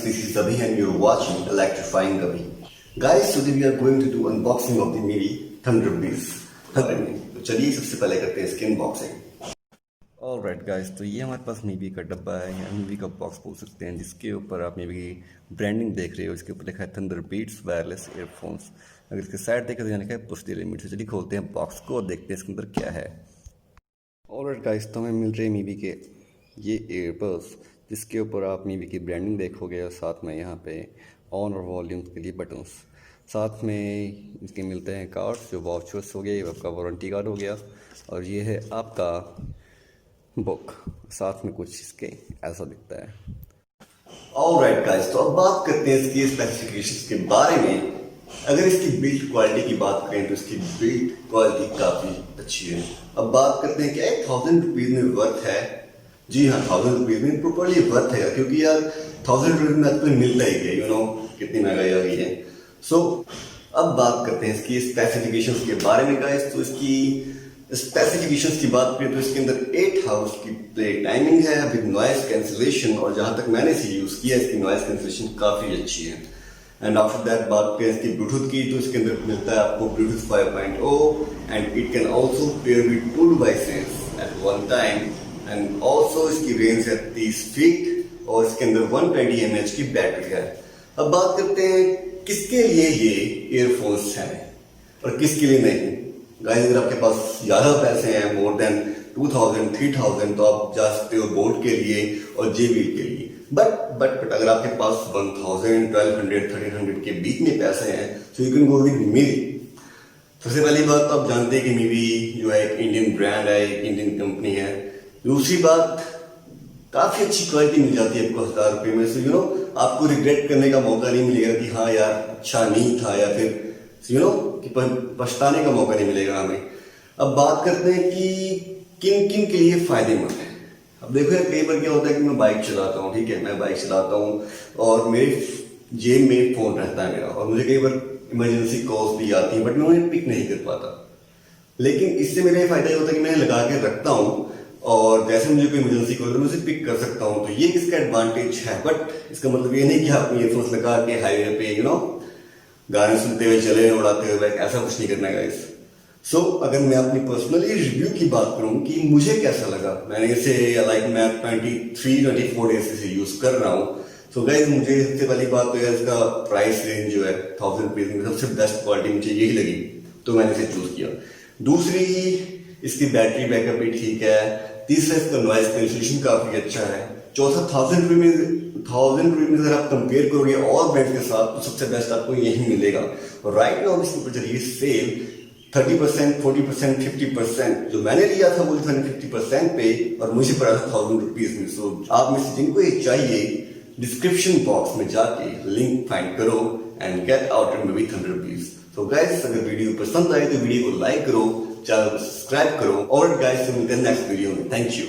this is Abhi and you're watching Electrifying Abhi. Guys, today we are going to do unboxing of the Mivi Thunder beats. तो चलिए सबसे पहले करते हैं इसकी अनबॉक्सिंग। ऑलराइट गाइस, तो ये हमारे पास मीवी का डब्बा है या मीवी का बॉक्स बोल सकते हैं, जिसके ऊपर आप मीवी की ब्रांडिंग देख रहे हो। इसके ऊपर लिखा है थंडर बीट्स वायरलेस एयरफोन्स। अगर इसके साइड देखें तो यहाँ लिखा है पुश द लिमिट। चलिए खोलते हैं बॉक्स को और देखते हैं इसके अंदर क्या है। ऑलराइट गाइस, तो हमें मिल रहे हैं मीवी के ये एयरबड्स, जिसके ऊपर आप मीवी की ब्रांडिंग देखोगे और साथ में यहाँ पे ऑन और वॉल्यूम के लिए बटन्स। साथ में इसके मिलते हैं कार्ड्स, जो वाउचर्स हो गए, ये आपका वारंटी कार्ड हो गया, और ये है आपका बुक। साथ में कुछ इसके ऐसा दिखता है। ऑलराइट गाइस, तो अब बात करते हैं इसकी स्पेसिफिकेशंस के बारे में। अगर इसकी बिल्ड क्वालिटी की बात करें तो इसकी बिल्ड क्वालिटी काफ़ी अच्छी है। अब बात करते हैं क्या 1000 रुपीज़ में वर्थ है? जी हाँ, 1000 रुपीज़ में प्रॉपरली वर्थ है, क्योंकि यार 1000 रुपीज़ में आपको मिलता ही है, कितनी महंगाई आ गई है। सो अब बात करते हैं इसकी स्पेसिफिकेशंस के बारे में गाइस। तो इसकी स्पेसिफिकेशंस की बात करें तो इसके अंदर 8 आवर्स की प्ले टाइमिंग है विद नॉइस कैंसिलेशन, और जहां तक मैंने इसे यूज किया इसकी नॉइस कैंसिलेशन काफी अच्छी है। एंड आफ्टर दैट बात करें इसकी ब्लूटूथ की, तो इसके अंदर मिलता है आपको Bluetooth 5.0 and it can also pair with 2 devices at one time. And also इसकी रेंज है 30 फीट और इसके अंदर 120 mAh की बैटरी है। अब बात करते हैं किसके लिए ये ईयरफोन्स हैं और किसके लिए नहीं। गाइस, अगर आपके पास ज्यादा पैसे हैं, मोर देन 2000 3000, तो आप जा सकते हो बोट के लिए और जेबी के लिए। बट अगर आपके पास 1000 1200 1300 के बीच में पैसे हैं, तो you can go with Mivi. सबसे पहली बात तो आप जानते हैं कि मिवी जो है एक इंडियन ब्रांड है, एक इंडियन कंपनी है। दूसरी बात, काफी अच्छी क्वालिटी मिल जाती है आपको 1000 रुपये में। सो आपको रिग्रेट करने का मौका नहीं मिलेगा कि हाँ यार अच्छा नहीं था, या फिर कि पछताने का मौका नहीं मिलेगा हमें। अब बात करते हैं कि किन किन के लिए फायदेमंद है। अब देखो यार, कई बार क्या होता है कि मैं बाइक चलाता हूँ, ठीक है, मैं बाइक चलाता हूँ और मेरे जेब में फोन रहता है मेरा, और मुझे कई बार इमरजेंसी कॉल्स भी आती है, बट मैं उन्हें पिक नहीं कर पाता। लेकिन इससे मेरा फायदा ये होता है कि मैं लगा के रखता हूँ और जैसे मुझे कोई इमरजेंसी कॉल मैं उसे पिक कर सकता हूँ। तो ये इसका एडवांटेज है। बट इसका मतलब ये नहीं कि आप ईयरफोन्स लगा के हाईवे पे गाने सुनते हुए चले, उड़ाते हुए, ऐसा कुछ नहीं करना है गाइस। सो अगर मैं अपनी पर्सनली रिव्यू की बात करूं कि मुझे कैसा लगा, मैंने इसे मैं 23-24 डेज से यूज कर रहा हूं। सो गाइस, मुझे सबसे पहली बात तो यार इसका प्राइस रेंज जो है 1000 रुपीज में सबसे बेस्ट क्वालिटी मुझे यही लगी, तो मैंने इसे चूज किया। दूसरी, इसकी बैटरी बैकअप भी ठीक है। तीसरा, इसका नॉइस कैंसिलेशन काफी अच्छा है। चौथा, 1000 रुपये में अगर आप कंपेयर करोगे और ब्रांड के साथ, तो सबसे बेस्ट आपको यही मिलेगा। और राइट नाउ इसके ऊपर चलिए सेल 30%, 40%, 50%। जो मैंने लिया था वो 50% पे, और मुझे पड़ा था 1000 रुपीज में। सो आप में से जिनको ये चाहिए, डिस्क्रिप्शन बॉक्स में जाके लिंक फाइंड करो and get out and Mivi thunder beats. तो गाइस, अगर वीडियो पसंद आए तो वीडियो को लाइक करो, चैनल को सब्सक्राइब करो, और गाइस मिलते हैं नेक्स्ट वीडियो में। Thank you.